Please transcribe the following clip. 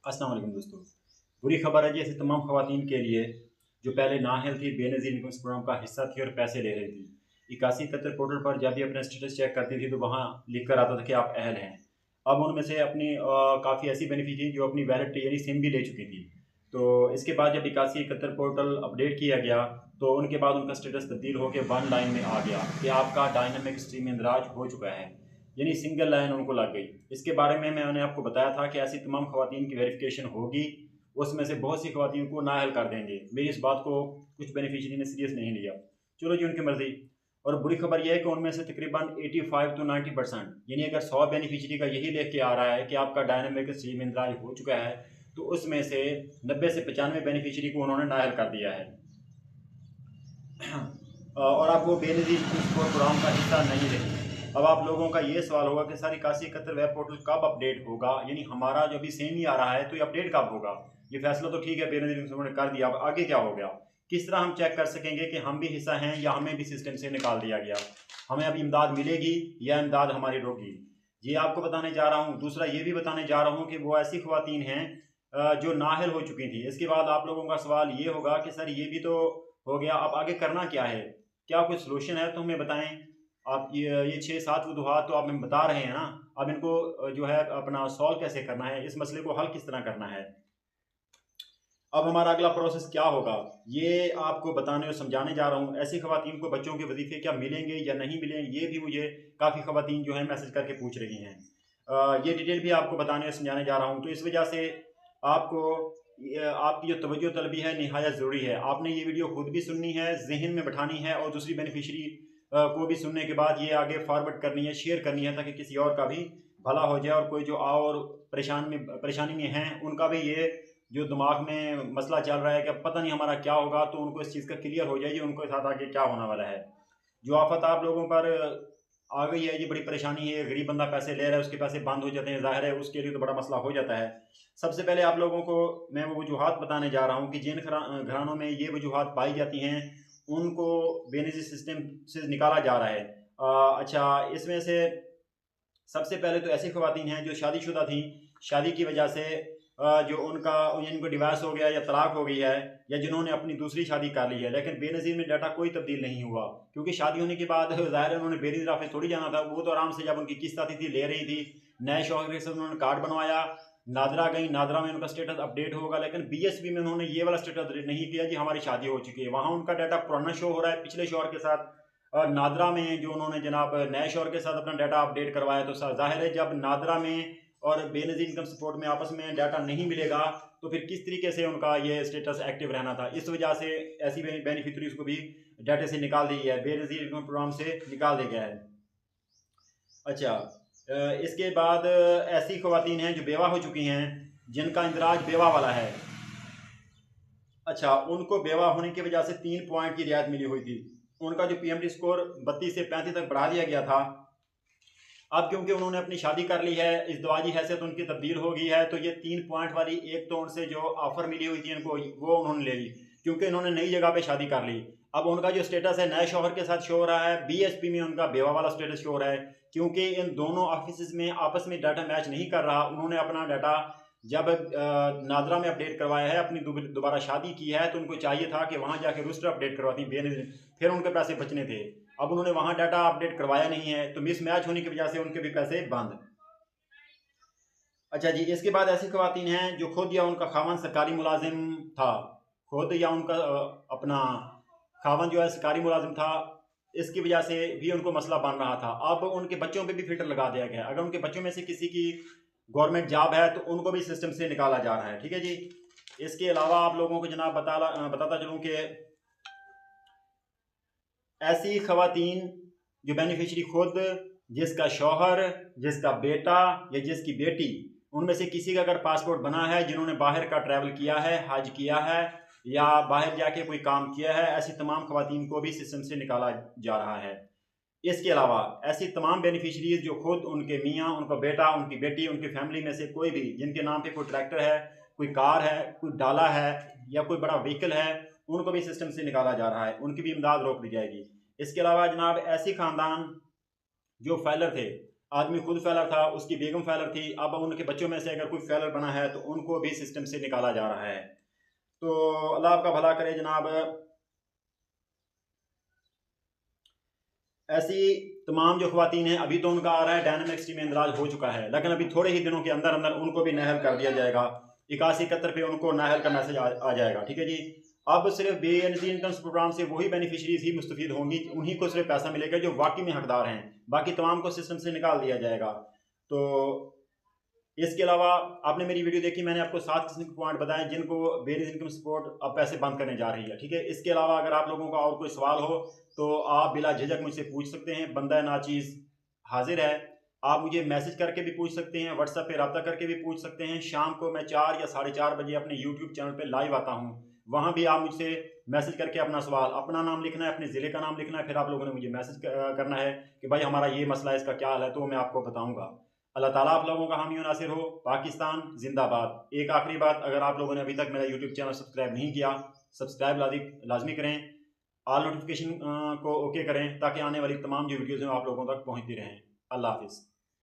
अस्सलाम वालेकुम दोस्तों। बुरी खबर है जी ऐसी तमाम ख़वातीन के लिए जो पहले नाअहल थी, बेनज़ीर इनकम प्रोग्राम का हिस्सा थी और पैसे ले रही थी। 8171 पोर्टल पर जब भी अपना स्टेटस चेक करती थी तो वहाँ लिख कर आता था कि आप अहल हैं। अब उनमें से अपनी काफ़ी ऐसी बेनिफिशरी जो अपनी वैलिड यानी सिम भी ले चुकी थी। तो इसके बाद जब 8171 पोर्टल अपडेट किया गया तो उनके बाद उनका स्टेटस तब्दील होकर वन लाइन में आ गया कि आपका डायनामिक स्ट्रीम इंदराज हो चुका है, यानी सिंगल लाइन उनको लग गई। इसके बारे में मैंने आपको बताया था कि ऐसी तमाम ख़वातीन की वेरिफिकेशन होगी, उसमें से बहुत सी ख़वातीन को नाअहल कर देंगे। मेरी इस बात को कुछ बेनिफिशरी ने सीरियस नहीं लिया। चलो जी, उनकी मर्ज़ी। और बुरी खबर यह है कि उनमें से तकरीबन 85 to 90% यानी अगर 100 बेनिफिशरी का यही लेख के आ रहा है कि आपका डायनामिक स्ट्रीम इंदराज हो चुका है, तो उसमें से 90 से 95 बेनिफिशरी को उन्होंने नाअहल कर दिया है। और अब वो बेनज़ीर प्रोग्राम का हिस्सा नहीं रही। अब आप लोगों का ये सवाल होगा कि सर 8171 वेब पोर्टल कब अपडेट होगा, यानी हमारा जो भी सेम ही आ रहा है तो ये अपडेट कब होगा। ये फैसला तो ठीक है बेनज़ीर ने कर दिया, अब आगे क्या हो गया, किस तरह हम चेक कर सकेंगे कि हम भी हिस्सा हैं या हमें भी सिस्टम से निकाल दिया गया, हमें अभी इमदाद मिलेगी या इमदाद हमारी रोगी। ये आपको बताने जा रहा हूँ। दूसरा ये भी बताने जा रहा हूँ कि वो ऐसी ख़वातीन हैं जो नाअहल हो चुकी थी। इसके बाद आप लोगों का सवाल ये होगा कि सर ये भी तो हो गया, अब आगे करना क्या है, क्या कोई सलूशन है तो हमें बताएं। आप ये 6-7 वजूहात तो आप हमें बता रहे हैं ना, अब इनको जो है अपना सॉल्व कैसे करना है, इस मसले को हल किस तरह करना है। अब हमारा अगला प्रोसेस क्या होगा ये आपको बताने और समझाने जा रहा हूँ। ऐसी ख़वातीन को बच्चों के वजीफ़े क्या मिलेंगे या नहीं मिलेंगे, ये भी मुझे काफ़ी ख़वातीन जो है मैसेज करके पूछ रही हैं। ये डिटेल भी आपको बताने और समझाने जा रहा हूँ। तो इस वजह से आपको आपकी जो तवज्जो तलबी है नहायत ज़रूरी है। आपने ये वीडियो खुद भी सुननी है, जहन में बैठानी है और दूसरी बेनिफिशरी को भी सुनने के बाद ये आगे फॉरवर्ड करनी है, शेयर करनी है, ताकि किसी और का भी भला हो जाए और कोई जो और परेशानी में हैं उनका भी ये जो दिमाग में मसला चल रहा है कि पता नहीं हमारा क्या होगा, तो उनको इस चीज़ का क्लियर हो जाए उनके साथ आगे क्या होने वाला है। जो आफत आप लोगों पर आ गई है, ये बड़ी परेशानी है। गरीब बंदा पैसे ले रहा है, उसके पैसे बंद हो जाते हैं, ज़ाहिर है उसके लिए तो बड़ा मसला हो जाता है। सबसे पहले आप लोगों को मैं वो वजूहात बताने जा रहा हूँ कि जिन घरानों में ये वजूहात पाई जाती हैं उनको बेनिजी सिस्टम से निकाला जा रहा है। अच्छा, इसमें से सबसे पहले तो ऐसी ख़वातीन हैं जो शादीशुदा थी, शादी की वजह से जो जिनको डिवोर्स हो गया या तलाक हो गई है, या जिन्होंने अपनी दूसरी शादी कर ली है, लेकिन बेनज़ीर में डाटा कोई तब्दील नहीं हुआ, क्योंकि शादी होने के बाद ज़ाहिर है उन्होंने बेनज़ीर ऑफिस थोड़ी जाना था। वो तो आराम से जब उनकी किस्त आती थी ले रही थी। नए शौहर के साथ उन्होंने कार्ड बनवाया, नादरा गई, नादरा में उनका स्टेटस अपडेट होगा, लेकिन बीएसपी में उन्होंने ये वाला स्टेटस अपडेट नहीं किया जी हमारी शादी हो चुकी है। वहाँ उनका डाटा पुराना शो हो रहा है पिछले शौहर के साथ। नादरा में जो उन्होंने जनाब नए शौहर के साथ अपना डाटा अपडेट करवाया, तो ज़ाहिर है जब नादरा में और बेनज़ीर इनकम सपोर्ट में आपस में डाटा नहीं मिलेगा तो फिर किस तरीके से उनका ये स्टेटस एक्टिव रहना था। इस वजह से ऐसी बेनिफिशरीज को भी डाटे से निकाल दी है, बेनज़ीर इनकम प्रोग्राम से निकाल दिया गया है। अच्छा, इसके बाद ऐसी ख़वातीन हैं जो बेवा हो चुकी हैं, जिनका इंदराज बेवा वाला है। अच्छा, उनको बेवा होने की वजह से 3 पॉइंट की रियायत मिली हुई थी। उनका जो पीएमटी स्कोर 32 से 35 तक बढ़ा दिया गया था। अब क्योंकि उन्होंने अपनी शादी कर ली है, इस दवाजी हैसियत उनकी तब्दील हो गई है, तो ये 3 पॉइंट वाली एक तो उनसे जो ऑफर मिली हुई थी इनको, वो उन्होंने ले ली, क्योंकि इन्होंने नई जगह पे शादी कर ली। अब उनका जो स्टेटस है नए शौहर के साथ शो हो रहा है, बीएसपी में उनका बेवा वाला स्टेटस शो हो रहा है, क्योंकि इन दोनों ऑफिस में आपस में डाटा मैच नहीं कर रहा। उन्होंने अपना डाटा जब नादरा में अपडेट करवाया है, अपनी दोबारा शादी की है, तो उनको चाहिए था कि वहाँ जाके रजिस्टर अपडेट करवाती, फिर उनके पैसे बचने थे। अब उन्होंने वहाँ डाटा अपडेट करवाया नहीं है, तो मिस मैच होने की वजह से उनके भी पैसे बंद। अच्छा जी, इसके बाद ऐसी ख़वातीन हैं जो खुद या उनका खावन सरकारी मुलाजिम था, खुद या उनका अपना खावन जो है सरकारी मुलाजिम था, इसकी वजह से भी उनको मसला बन रहा था। अब उनके बच्चों पे भी फ़िल्टर लगा दिया गया है। अगर उनके बच्चों में से किसी की गवर्नमेंट जॉब है तो उनको भी सिस्टम से निकाला जा रहा है। ठीक है जी। इसके अलावा आप लोगों को जनाब बताता चलूँ कि ऐसी ख़वातीन जो बेनिफिशरी खुद, जिसका शौहर, जिसका बेटा या जिसकी बेटी, उनमें से किसी का अगर पासपोर्ट बना है, जिन्होंने बाहर का ट्रैवल किया है, हज किया है या बाहर जाके कोई काम किया है, ऐसी तमाम ख़वातीन को भी सिस्टम से निकाला जा रहा है। इसके अलावा ऐसी तमाम बेनिफिशरीज जो खुद, उनके मियाँ, उनका बेटा, उनकी बेटी, उनकी फैमिली में से कोई भी जिनके नाम पे कोई ट्रैक्टर है, कोई कार है, कोई डाला है या कोई बड़ा व्हीकल है, उनको भी सिस्टम से निकाला जा रहा है, उनकी भी इमदाद रोक दी जाएगी। इसके अलावा जनाब ऐसी ख़ानदान जो फाइलर थे, आदमी खुद फेलर था, उसकी बेगम फेलर थी, अब उनके बच्चों में से अगर कोई फेलर बना है तो उनको भी सिस्टम से निकाला जा रहा है। तो अल्लाह आपका भला करे जनाब। ऐसी तमाम जो ख़वातीन हैं, अभी तो उनका आ रहा है डायनामिक स्ट्रीम इंदराज हो चुका है, लेकिन अभी थोड़े ही दिनों के अंदर अंदर उनको भी नाअहल कर दिया जाएगा। 8171 पे उनको नाअहल का मैसेज आ जाएगा। ठीक है जी। अब सिर्फ बेनज़ीर इनकम प्रोग्राम से वही बेनिफिशरीज ही मुस्तफ़ीद होंगी, उन्हीं को सिर्फ पैसा मिलेगा जो वाकई में हकदार हैं, बाकी तमाम को सिस्टम से निकाल दिया जाएगा। तो इसके अलावा आपने मेरी वीडियो देखी, मैंने आपको 7 किस्म के पॉइंट बताए जिनको बेनिफिट इनकम सपोर्ट अब पैसे बंद करने जा रही है। ठीक है। इसके अलावा अगर आप लोगों का और कोई सवाल हो तो आप बिला झिझक मुझसे पूछ सकते हैं, बंदा नाचीज़ हाजिर है। आप मुझे मैसेज करके भी पूछ सकते हैं, व्हाट्सएप पे रब्ता करके भी पूछ सकते हैं। शाम को मैं 4 या 4:30 बजे अपने यूट्यूब चैनल पे लाइव आता हूँ, वहाँ भी आप मुझसे मैसेज करके अपना सवाल, अपना नाम लिखना है, अपने ज़िले का नाम लिखना है, फिर आप लोगों ने मुझे मैसेज करना है कि भाई हमारा ये मसला है, इसका क्या हाल है, तो मैं आपको बताऊँगा। अल्लाह ताला आप लोगों का हामी और नासिर हो। पाकिस्तान जिंदाबाद। एक आखिरी बात, अगर आप लोगों ने अभी तक मेरा यूट्यूब चैनल सब्सक्राइब नहीं किया, सब्सक्राइब लाजमी करें, ऑल नोटिफिकेशन को ओके करें ताकि आने वाली तमाम जो वीडियोज़ हैं आप लोगों तक पहुँचती रहें। अल्लाह हाफिज़।